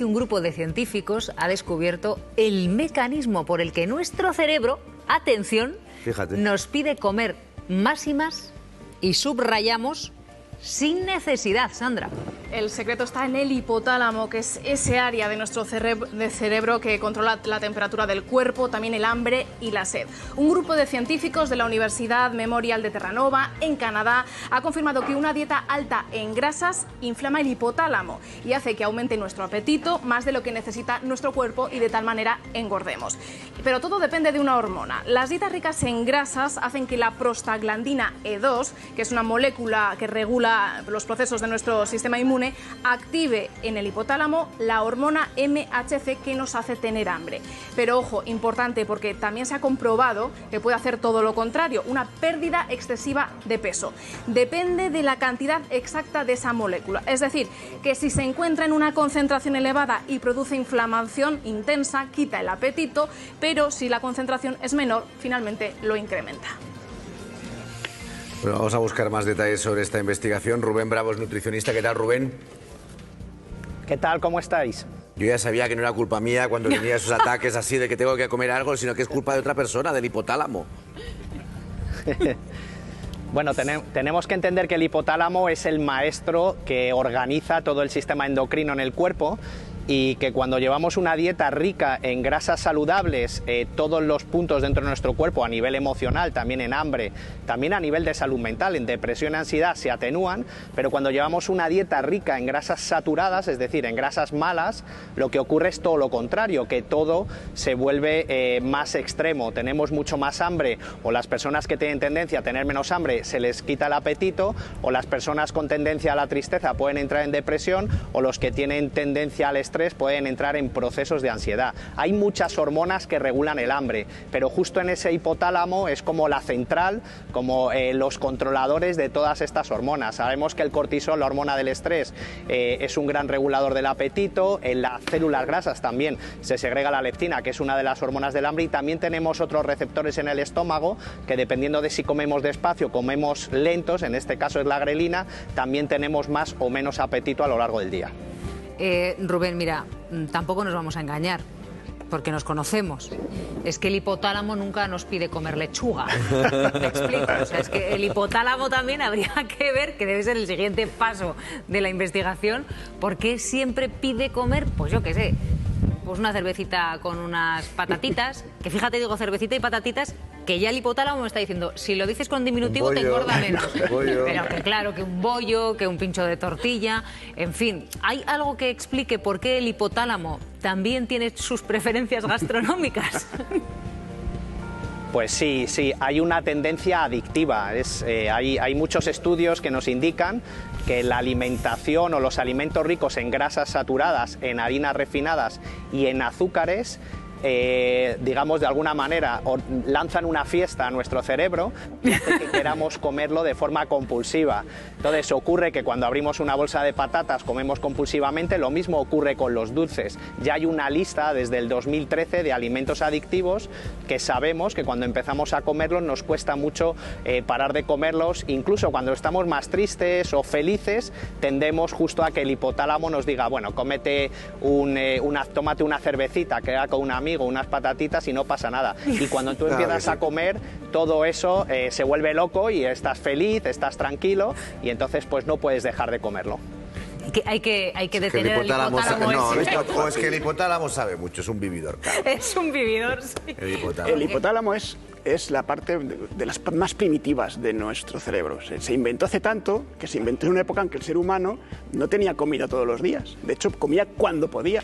Un grupo de científicos ha descubierto el mecanismo por el que nuestro cerebro, atención, fíjate, nos pide comer más y más, y subrayamos, sin necesidad, Sandra. El secreto está en el hipotálamo, que es ese área de nuestro cerebro que controla la temperatura del cuerpo, también el hambre y la sed. Un grupo de científicos de la Universidad Memorial de Terranova, en Canadá, ha confirmado que una dieta alta en grasas inflama el hipotálamo y hace que aumente nuestro apetito más de lo que necesita nuestro cuerpo y de tal manera engordemos. Pero todo depende de una hormona. Las dietas ricas en grasas hacen que la prostaglandina E2, que es una molécula que regula los procesos de nuestro sistema inmune, active en el hipotálamo la hormona MHC, que nos hace tener hambre. Pero ojo, importante, porque también se ha comprobado que puede hacer todo lo contrario, una pérdida excesiva de peso. Depende de la cantidad exacta de esa molécula. Es decir, que si se encuentra en una concentración elevada y produce inflamación intensa, quita el apetito, pero si la concentración es menor, finalmente lo incrementa. Bueno, vamos a buscar más detalles sobre esta investigación. Rubén Bravo es nutricionista. ¿Qué tal, Rubén? ¿Qué tal? ¿Cómo estáis? Yo ya sabía que no era culpa mía cuando tenía esos ataques así de que tengo que comer algo, sino que es culpa de otra persona, del hipotálamo. Bueno, tenemos que entender que el hipotálamo es el maestro que organiza todo el sistema endocrino en el cuerpo, y que cuando llevamos una dieta rica en grasas saludables, todos los puntos dentro de nuestro cuerpo, a nivel emocional, también en hambre, también a nivel de salud mental, en depresión y ansiedad, se atenúan. Pero cuando llevamos una dieta rica en grasas saturadas, es decir, en grasas malas, lo que ocurre es todo lo contrario, que todo se vuelve más extremo. Tenemos mucho más hambre, o las personas que tienen tendencia a tener menos hambre se les quita el apetito, o las personas con tendencia a la tristeza pueden entrar en depresión, o los que tienen tendencia al estrés pueden entrar en procesos de ansiedad. Hay muchas hormonas que regulan el hambre, pero justo en ese hipotálamo es como la central, como los controladores de todas estas hormonas. Sabemos que el cortisol, la hormona del estrés, es un gran regulador del apetito. En las células grasas también se segrega la leptina, que es una de las hormonas del hambre, y también tenemos otros receptores en el estómago que, dependiendo de si comemos despacio, comemos lentos, en este caso es la grelina, también tenemos más o menos apetito a lo largo del día. Rubén, mira, tampoco nos vamos a engañar, porque nos conocemos. Es que el hipotálamo nunca nos pide comer lechuga. ¿Me explico? O sea, es que el hipotálamo también habría que ver, que debe ser el siguiente paso de la investigación, porque siempre pide comer, pues yo qué sé, pues una cervecita con unas patatitas, que fíjate, digo cervecita y patatitas, que ya el hipotálamo me está diciendo, si lo dices con diminutivo te engorda menos. Pero que claro, que un bollo, que un pincho de tortilla, en fin. ¿Hay algo que explique por qué el hipotálamo también tiene sus preferencias gastronómicas? Pues sí, hay una tendencia adictiva. Hay muchos estudios que nos indican que la alimentación o los alimentos ricos en grasas saturadas, en harinas refinadas y en azúcares, digamos, de alguna manera lanzan una fiesta a nuestro cerebro y hace que queramos comerlo de forma compulsiva. Entonces ocurre que cuando abrimos una bolsa de patatas comemos compulsivamente. Lo mismo ocurre con los dulces. Ya hay una lista desde el 2013 de alimentos adictivos que sabemos que cuando empezamos a comerlos nos cuesta mucho parar de comerlos. Incluso cuando estamos más tristes o felices, tendemos justo a que el hipotálamo nos diga, bueno, tómate una cervecita, queda con un amigo, unas patatitas y no pasa nada. Y cuando tú empiezas a comer, todo eso se vuelve loco y estás feliz, estás tranquilo, y entonces pues no puedes dejar de comerlo. Hay que detener el hipotálamo. No, es que el hipotálamo sabe mucho, es un vividor. Claro. Es un vividor, sí. El hipotálamo es la parte de las más primitivas de nuestro cerebro. Se inventó hace tanto que se inventó en una época en que el ser humano no tenía comida todos los días. De hecho, comía cuando podía.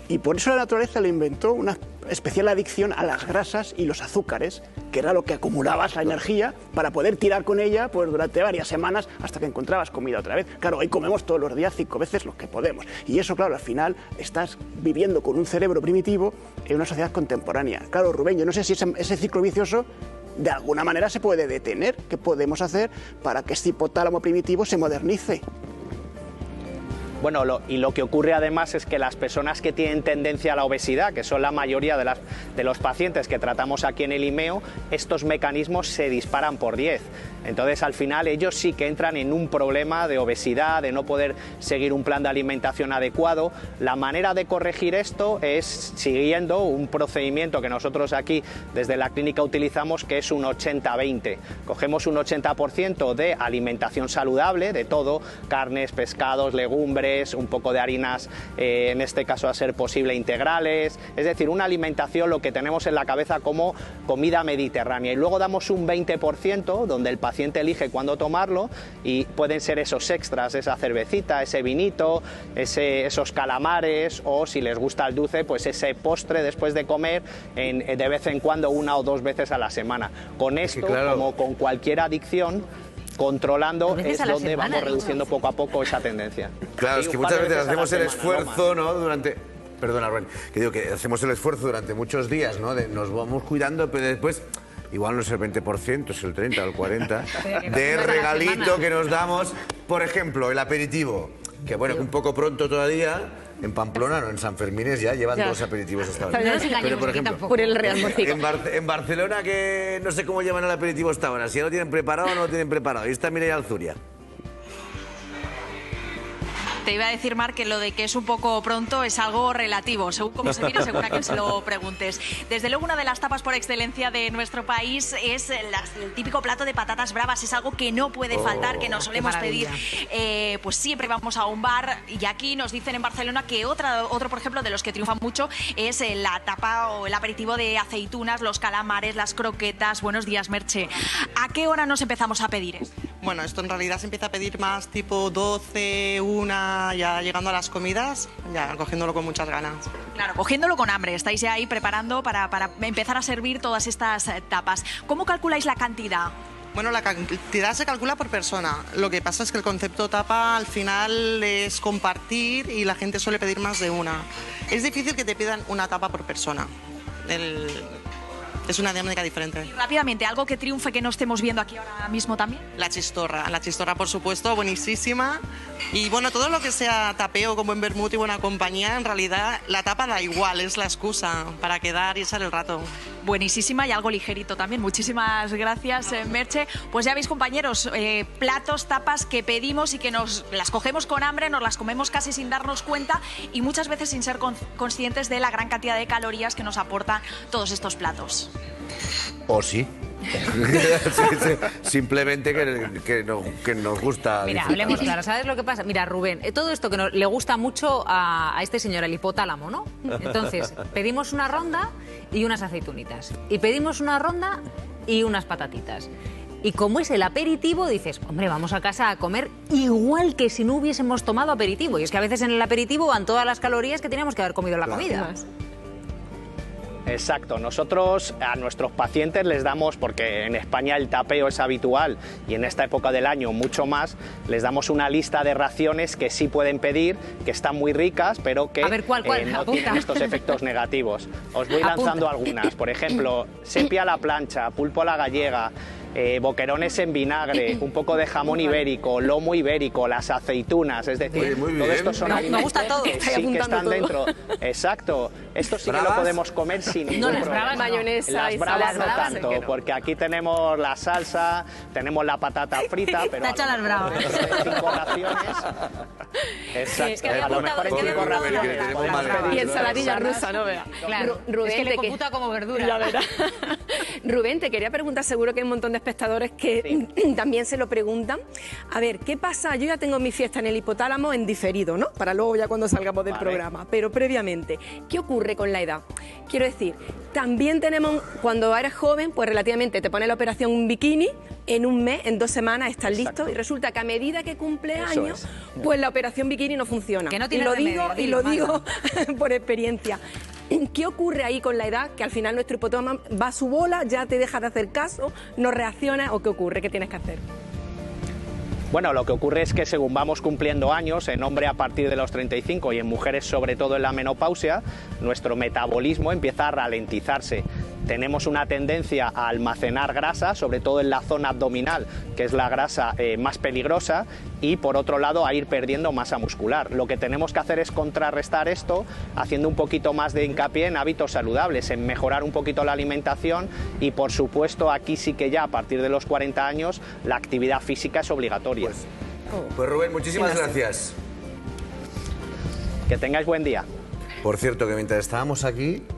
Y por eso la naturaleza le inventó una especial adicción a las grasas y los azúcares, que era lo que acumulabas la energía para poder tirar con ella pues, durante varias semanas hasta que encontrabas comida otra vez. Claro, hoy comemos todos los días 5 veces lo que podemos. Y eso, claro, al final estás viviendo con un cerebro primitivo en una sociedad contemporánea. Claro, Rubén, yo no sé si ese ciclo vicioso de alguna manera se puede detener. ¿Qué podemos hacer para que este hipotálamo primitivo se modernice? Bueno, lo que ocurre además es que las personas que tienen tendencia a la obesidad, que son la mayoría de los pacientes que tratamos aquí en el IMEO, estos mecanismos se disparan por 10. Entonces, al final, ellos sí que entran en un problema de obesidad, de no poder seguir un plan de alimentación adecuado. La manera de corregir esto es siguiendo un procedimiento que nosotros aquí desde la clínica utilizamos, que es un 80-20. Cogemos un 80% de alimentación saludable, de todo, carnes, pescados, legumbres, un poco de harinas, en este caso a ser posible integrales, es decir, una alimentación, lo que tenemos en la cabeza como comida mediterránea, y luego damos un 20% donde el paciente elige cuándo tomarlo, y pueden ser esos extras, esa cervecita, ese vinito, esos calamares, o si les gusta el dulce, pues ese postre después de comer, de vez en cuando, 1 o 2 veces a la semana. Con esto, claro, como con cualquier adicción, controlando es donde vamos reduciendo poco a poco esa tendencia. Claro, es que muchas veces hacemos el esfuerzo, ¿no? Durante... Perdona, Rubén, que digo que hacemos el esfuerzo durante muchos días, ¿no? Nos vamos cuidando, pero después... Igual no es el 20%, es el 30 o el 40 de regalito que nos damos. Por ejemplo, el aperitivo, que bueno, que un poco pronto todavía. En Pamplona, no, en San Fermines ya llevan 2 aperitivos hasta ahora. Pero por ejemplo, por el Real Morcico. En Barcelona, que no sé cómo llevan el aperitivo hasta ahora, si ya lo tienen preparado o no lo tienen preparado. Ahí está Mireia Alzuria. Te iba a decir, Marc, que lo de que es un poco pronto es algo relativo, según cómo se mire, según a quien se lo preguntes. Desde luego, una de las tapas por excelencia de nuestro país es el típico plato de patatas bravas. Es algo que no puede faltar, que nos solemos pedir. Pues siempre vamos a un bar, y aquí nos dicen en Barcelona que otro, por ejemplo, de los que triunfan mucho es la tapa o el aperitivo de aceitunas, los calamares, las croquetas. Buenos días, Merche. ¿A qué hora nos empezamos a pedir? Bueno, esto en realidad se empieza a pedir más tipo 12, 1, ya llegando a las comidas, ya cogiéndolo con muchas ganas. Claro, cogiéndolo con hambre. Estáis ya ahí preparando para empezar a servir todas estas tapas. ¿Cómo calculáis la cantidad? Bueno, la cantidad se calcula por persona. Lo que pasa es que el concepto tapa al final es compartir, y la gente suele pedir más de una. Es difícil que te pidan una tapa por persona. Es una dinámica diferente. Y rápidamente, ¿algo que triunfe que no estemos viendo aquí ahora mismo también? La chistorra, por supuesto, buenísima. Y bueno, todo lo que sea tapeo con buen vermut y buena compañía, en realidad la tapa da igual, es la excusa para quedar y echar el rato. Buenísima, y algo ligerito también. Muchísimas gracias, Merche. Pues ya veis, compañeros, platos, tapas que pedimos y que nos las cogemos con hambre, nos las comemos casi sin darnos cuenta, y muchas veces sin ser conscientes de la gran cantidad de calorías que nos aportan todos estos platos. ¿O sí? Simplemente que nos gusta. Mira, hablemos claro, ¿sabes lo que pasa? Mira, Rubén, todo esto que le gusta mucho a este señor, el hipotálamo, ¿no? Entonces, pedimos una ronda y unas aceitunitas. Y pedimos una ronda y unas patatitas. Y como es el aperitivo, dices, hombre, vamos a casa a comer igual que si no hubiésemos tomado aperitivo. Y es que a veces en el aperitivo van todas las calorías que teníamos que haber comido en la comida. Exacto, nosotros a nuestros pacientes les damos, porque en España el tapeo es habitual y en esta época del año mucho más, les damos una lista de raciones que sí pueden pedir, que están muy ricas, pero que ¿cuál? No tienen estos efectos negativos. Os voy lanzando algunas, por ejemplo, sepia a la plancha, pulpo a la gallega, boquerones en vinagre, un poco de jamón ibérico, lomo ibérico, las aceitunas, es decir, todo esto son alimentos que sí que están dentro. Exacto, esto sí que lo podemos comer sin ningún problema. Mayonesa las y bravas no salsa, tanto, porque aquí tenemos la salsa, tenemos la patata frita, pero Te ha hecho las bravas. 5 raciones. Exacto, Es que a lo mejor en 5 raciones podemos pedir. Y ensaladilla rusa, no vea. Claro, Rubén, es que le computa como verdura. La verdad. Rubén, te quería preguntar, seguro que hay un montón de espectadores que también se lo preguntan. A ver, ¿qué pasa? Yo ya tengo mi fiesta en el hipotálamo en diferido, ¿no? Para luego ya cuando salgamos del programa. Pero previamente, ¿qué ocurre con la edad? Quiero decir, también tenemos, cuando eres joven, pues relativamente te pone la operación bikini, en un mes, en 2 semanas estás listo, y resulta que a medida que cumple años, pues la operación bikini no funciona. Que no tiene y lo digo por experiencia. ¿Qué ocurre ahí con la edad? Que al final nuestro hipotálamo va a su bola, ya te deja de hacer caso, no reacciona, ¿o qué ocurre? ¿Qué tienes que hacer? Bueno, lo que ocurre es que según vamos cumpliendo años, en hombre a partir de los 35 y en mujeres sobre todo en la menopausia, nuestro metabolismo empieza a ralentizarse. tenemos una tendencia a almacenar grasa, sobre todo en la zona abdominal, que es la grasa más peligrosa, y por otro lado a ir perdiendo masa muscular. Lo que tenemos que hacer es contrarrestar esto haciendo un poquito más de hincapié en hábitos saludables, en mejorar un poquito la alimentación y por supuesto aquí sí que ya a partir de los 40 años la actividad física es obligatoria. Pues Rubén, muchísimas gracias. Que tengáis buen día. Por cierto, que mientras estábamos aquí...